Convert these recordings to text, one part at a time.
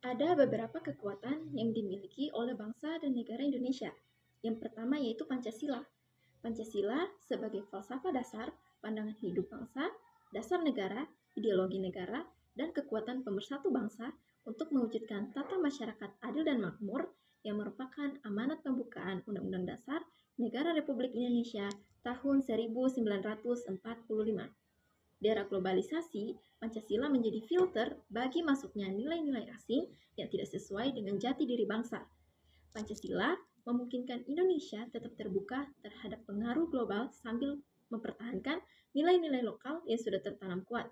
Ada beberapa kekuatan yang dimiliki oleh bangsa dan negara Indonesia. Yang pertama yaitu Pancasila. Pancasila sebagai falsafah dasar, pandangan hidup bangsa, dasar negara, ideologi negara, dan kekuatan pemersatu bangsa untuk mewujudkan tata masyarakat adil dan makmur yang merupakan amanat pembukaan Undang-Undang Dasar Negara Republik Indonesia tahun 1945. Di era globalisasi, Pancasila menjadi filter bagi masuknya nilai-nilai asing yang tidak sesuai dengan jati diri bangsa. Pancasila memungkinkan Indonesia tetap terbuka terhadap pengaruh global sambil mempertahankan nilai-nilai lokal yang sudah tertanam kuat.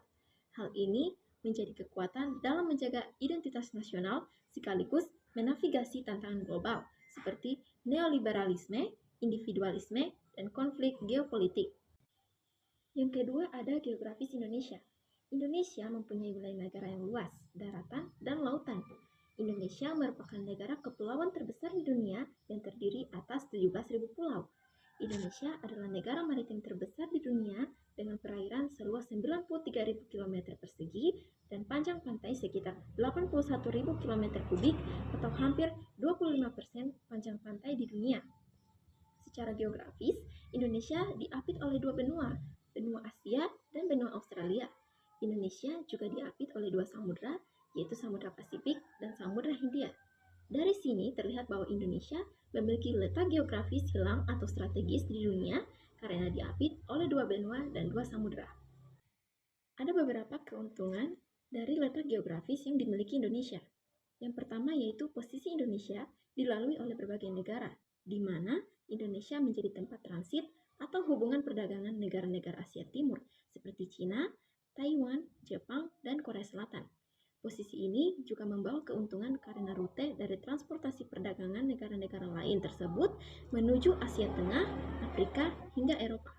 Hal ini menjadi kekuatan dalam menjaga identitas nasional sekaligus menavigasi tantangan global seperti neoliberalisme, individualisme, dan konflik geopolitik. Yang kedua ada geografis Indonesia. Indonesia mempunyai wilayah negara yang luas, daratan, dan lautan. Indonesia merupakan negara kepulauan terbesar di dunia yang terdiri atas 17.000 pulau. Indonesia adalah negara maritim terbesar di dunia dengan perairan seluas 93.000 km persegi dan panjang pantai sekitar 81.000 km kubik atau hampir 25% panjang pantai di dunia. Secara geografis, Indonesia diapit oleh dua benua, benua Asia dan benua Australia. Indonesia juga diapit oleh dua samudra, yaitu Samudra Pasifik dan Samudra Hindia. Dari sini terlihat bahwa Indonesia memiliki letak geografis hilang atau strategis di dunia karena diapit oleh dua benua dan dua samudra. Ada beberapa keuntungan dari letak geografis yang dimiliki Indonesia. Yang pertama yaitu posisi Indonesia dilalui oleh berbagai negara, di mana Indonesia menjadi tempat transit atau hubungan perdagangan negara-negara Asia Timur seperti Cina, Taiwan, Jepang, dan Korea Selatan. Posisi ini juga membawa keuntungan karena rute dari transportasi perdagangan negara-negara lain tersebut menuju Asia Tengah, Afrika, hingga Eropa.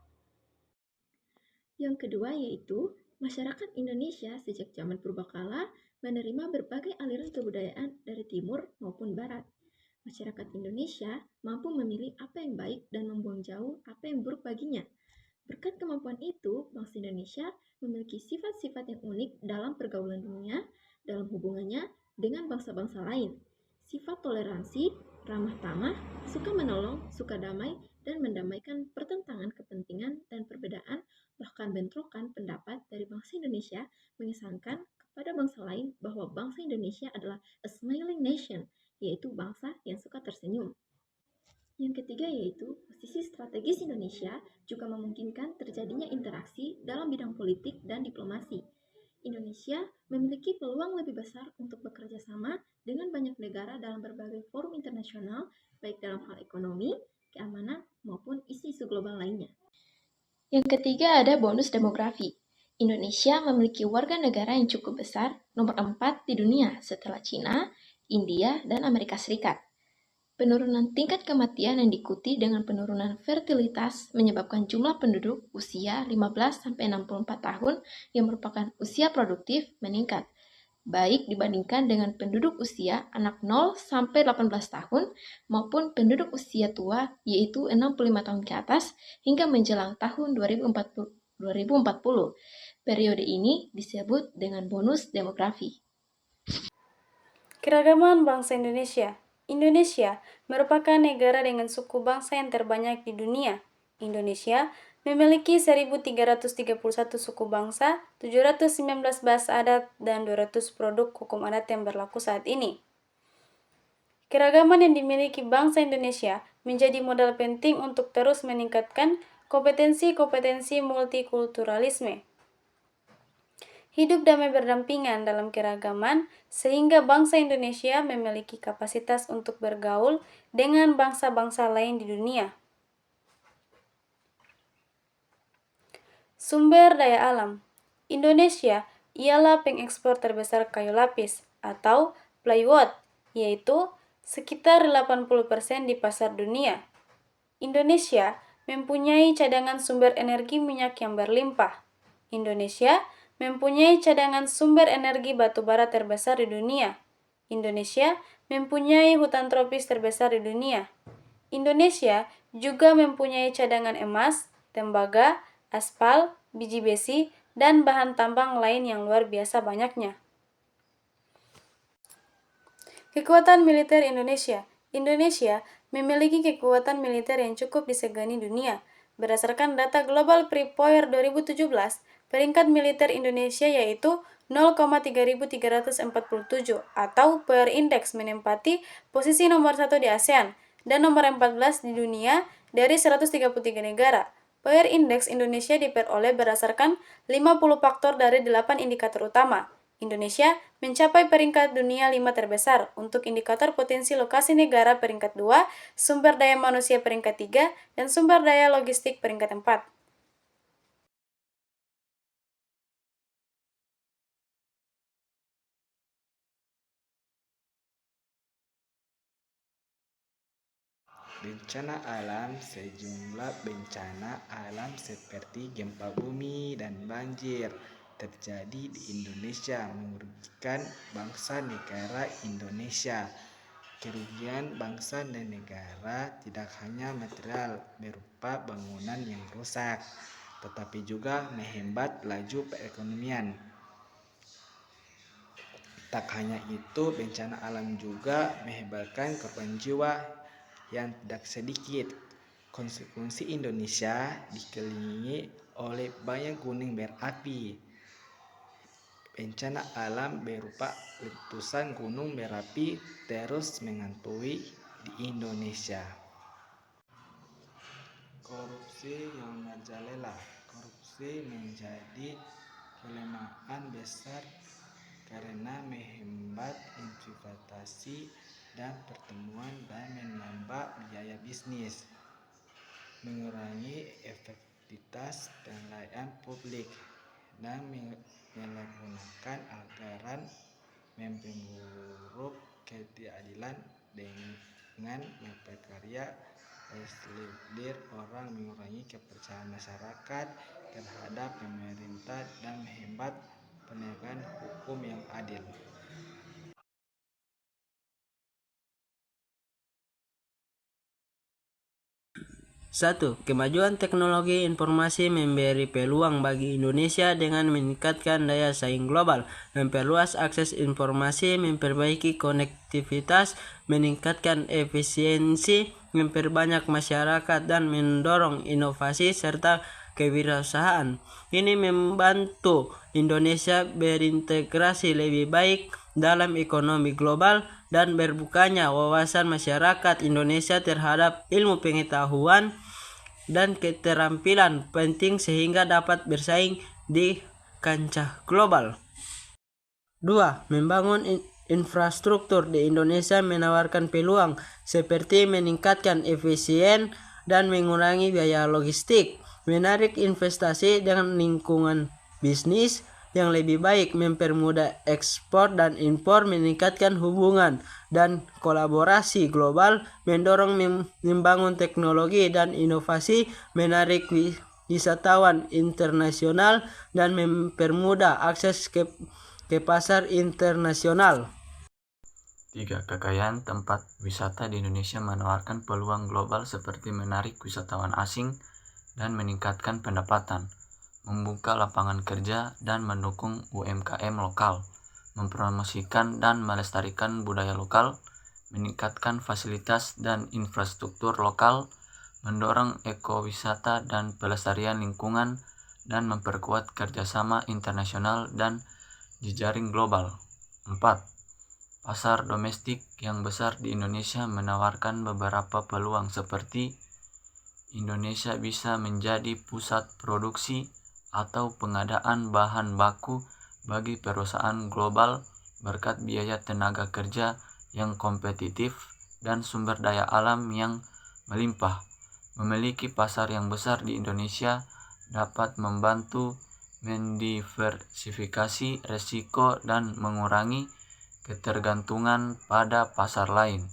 Yang kedua yaitu masyarakat Indonesia sejak zaman purbakala menerima berbagai aliran kebudayaan dari timur maupun barat. Masyarakat Indonesia mampu memilih apa yang baik dan membuang jauh apa yang buruk baginya. Berkat kemampuan itu, bangsa Indonesia memiliki sifat-sifat yang unik dalam pergaulan dunia, dalam hubungannya dengan bangsa-bangsa lain. Sifat toleransi, ramah tamah, suka menolong, suka damai, dan mendamaikan pertentangan kepentingan dan perbedaan, bahkan bentrokan pendapat dari bangsa Indonesia mengesankan kepada bangsa lain bahwa bangsa Indonesia adalah a smiling nation, yaitu bangsa yang suka tersenyum. Yang ketiga yaitu posisi strategis Indonesia juga memungkinkan terjadinya interaksi dalam bidang politik dan diplomasi. Indonesia memiliki peluang lebih besar untuk bekerja sama dengan banyak negara dalam berbagai forum internasional, baik dalam hal ekonomi, keamanan, maupun isu-isu global lainnya. Yang ketiga ada bonus demografi. Indonesia memiliki warga negara yang cukup besar, nomor 4 di dunia setelah Cina, India, dan Amerika Serikat. Penurunan tingkat kematian yang diikuti dengan penurunan fertilitas menyebabkan jumlah penduduk usia 15-64 tahun yang merupakan usia produktif meningkat, baik dibandingkan dengan penduduk usia anak 0-18 tahun maupun penduduk usia tua yaitu 65 tahun ke atas hingga menjelang tahun 2040. Periode ini disebut dengan bonus demografi. Keragaman bangsa Indonesia. Indonesia merupakan negara dengan suku bangsa yang terbanyak di dunia. Indonesia memiliki 1.331 suku bangsa, 719 bahasa adat, dan 200 produk hukum adat yang berlaku saat ini. Keragaman yang dimiliki bangsa Indonesia menjadi modal penting untuk terus meningkatkan kompetensi-kompetensi multikulturalisme. Hidup damai berdampingan dalam keragaman sehingga bangsa Indonesia memiliki kapasitas untuk bergaul dengan bangsa-bangsa lain di dunia. Sumber daya alam. Indonesia ialah pengekspor terbesar kayu lapis atau plywood, yaitu sekitar 80% di pasar dunia. Indonesia mempunyai cadangan sumber energi minyak yang berlimpah. Indonesia mempunyai cadangan sumber energi batu bara terbesar di dunia. Indonesia mempunyai hutan tropis terbesar di dunia. Indonesia juga mempunyai cadangan emas, tembaga, aspal, biji besi, dan bahan tambang lain yang luar biasa banyaknya. Kekuatan militer Indonesia. Indonesia memiliki kekuatan militer yang cukup disegani dunia. Berdasarkan data Global Prepare 2017, peringkat militer Indonesia yaitu 0,3347 atau PR Index menempati posisi nomor 1 di ASEAN dan nomor 14 di dunia dari 133 negara. PR Index Indonesia diperoleh berdasarkan 50 faktor dari 8 indikator utama. Indonesia mencapai peringkat dunia 5 terbesar untuk indikator potensi lokasi negara peringkat 2, sumber daya manusia peringkat 3, dan sumber daya logistik peringkat 4. Bencana alam. Sejumlah bencana alam seperti gempa bumi dan banjir terjadi di Indonesia, merugikan bangsa negara Indonesia. Kerugian bangsa dan negara tidak hanya material berupa bangunan yang rusak, tetapi juga menghambat laju perekonomian. Tak hanya itu, bencana alam juga mengakibatkan korban jiwa yang tidak sedikit. Konsekuensi Indonesia dikelilingi oleh banyak gunung berapi. Bencana alam berupa letusan gunung berapi terus menghantui di Indonesia. Korupsi yang merajalela. Korupsi menjadi kelemahan besar karena menghambat investasi dan pertumbuhan dan menambah biaya bisnis, mengurangi efektivitas pelayanan publik, dan menyalahgunakan anggaran, memperburuk keadilan dengan memperkaya segelintir orang, mengurangi kepercayaan masyarakat terhadap pemerintah, dan menghambat penegakan hukum yang adil. Satu, kemajuan teknologi informasi memberi peluang bagi Indonesia dengan meningkatkan daya saing global, memperluas akses informasi, memperbaiki konektivitas, meningkatkan efisiensi, memperbanyak masyarakat, dan mendorong inovasi serta kewirausahaan. Ini membantu Indonesia berintegrasi lebih baik dalam ekonomi global dan berbukanya wawasan masyarakat Indonesia terhadap ilmu pengetahuan dan keterampilan penting sehingga dapat bersaing di kancah global. 2. Membangun infrastruktur di Indonesia menawarkan peluang seperti meningkatkan efisien dan mengurangi biaya logistik, menarik investasi dengan lingkungan bisnis yang lebih baik, mempermudah ekspor dan impor, meningkatkan hubungan dan kolaborasi global, mendorong membangun teknologi dan inovasi, menarik wisatawan internasional, dan mempermudah akses ke pasar internasional. 3. Kekayaan tempat wisata di Indonesia menawarkan peluang global seperti menarik wisatawan asing dan meningkatkan pendapatan, membuka lapangan kerja dan mendukung UMKM lokal, mempromosikan dan melestarikan budaya lokal, meningkatkan fasilitas dan infrastruktur lokal, mendorong ekowisata dan pelestarian lingkungan, dan memperkuat kerjasama internasional dan jejaring global. 4. Pasar domestik yang besar di Indonesia menawarkan beberapa peluang seperti Indonesia bisa menjadi pusat produksi atau pengadaan bahan baku bagi perusahaan global berkat biaya tenaga kerja yang kompetitif dan sumber daya alam yang melimpah. Memiliki pasar yang besar di Indonesia dapat membantu mendiversifikasi risiko dan mengurangi ketergantungan pada pasar lain.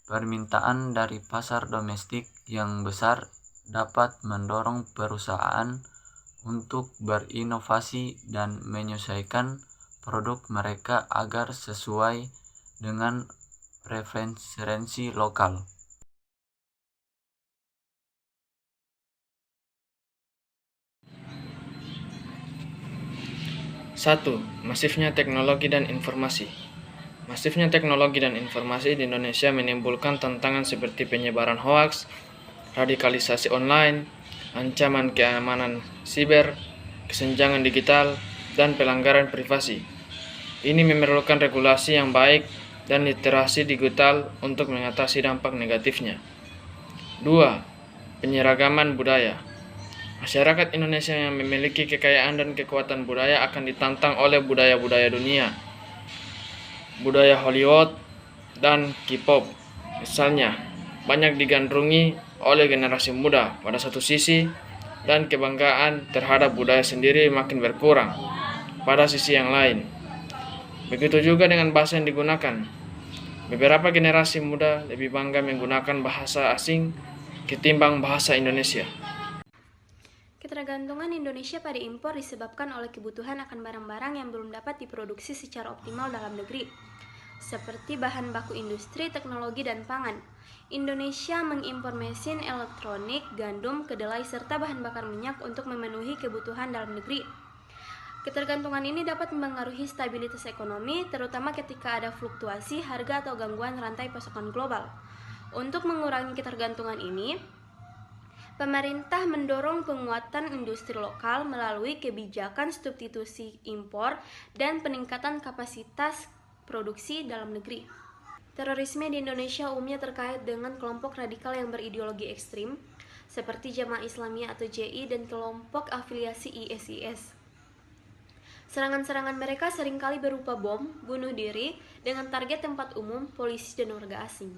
Permintaan dari pasar domestik yang besar dapat mendorong perusahaan untuk berinovasi dan menyesuaikan produk mereka agar sesuai dengan preferensi lokal. Satu, masifnya teknologi dan informasi. Masifnya teknologi dan informasi di Indonesia menimbulkan tantangan seperti penyebaran hoaks, radikalisasi online, ancaman keamanan siber, kesenjangan digital, dan pelanggaran privasi. Ini memerlukan regulasi yang baik dan literasi digital untuk mengatasi dampak negatifnya. 2. Penyeragaman budaya. Masyarakat Indonesia yang memiliki kekayaan dan kekuatan budaya akan ditantang oleh budaya-budaya dunia. Budaya Hollywood dan K-pop, misalnya, banyak digandrungi oleh generasi muda pada satu sisi, dan kebanggaan terhadap budaya sendiri makin berkurang pada sisi yang lain. Begitu juga dengan bahasa yang digunakan. Beberapa generasi muda lebih bangga menggunakan bahasa asing ketimbang bahasa Indonesia. Ketergantungan Indonesia pada impor disebabkan oleh kebutuhan akan barang-barang yang belum dapat diproduksi secara optimal dalam negeri, seperti bahan baku industri, teknologi, dan pangan. Indonesia mengimpor mesin elektronik, gandum, kedelai, serta bahan bakar minyak untuk memenuhi kebutuhan dalam negeri. Ketergantungan ini dapat mempengaruhi stabilitas ekonomi, terutama ketika ada fluktuasi harga atau gangguan rantai pasokan global. Untuk mengurangi ketergantungan ini, pemerintah mendorong penguatan industri lokal melalui kebijakan substitusi impor dan peningkatan kapasitas produksi dalam negeri. Terorisme di Indonesia umumnya terkait dengan kelompok radikal yang berideologi ekstrim, seperti Jamaah Islamiyah atau JI dan kelompok afiliasi ISIS. Serangan-serangan mereka seringkali berupa bom, bunuh diri, dengan target tempat umum, polisi, dan warga asing.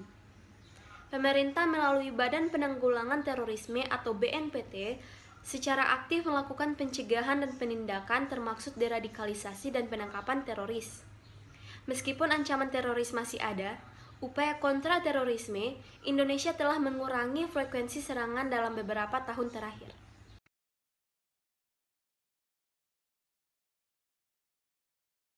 Pemerintah melalui Badan Penanggulangan Terorisme atau BNPT secara aktif melakukan pencegahan dan penindakan termaksud deradikalisasi dan penangkapan teroris. Meskipun ancaman teroris masih ada, upaya kontra terorisme, Indonesia telah mengurangi frekuensi serangan dalam beberapa tahun terakhir.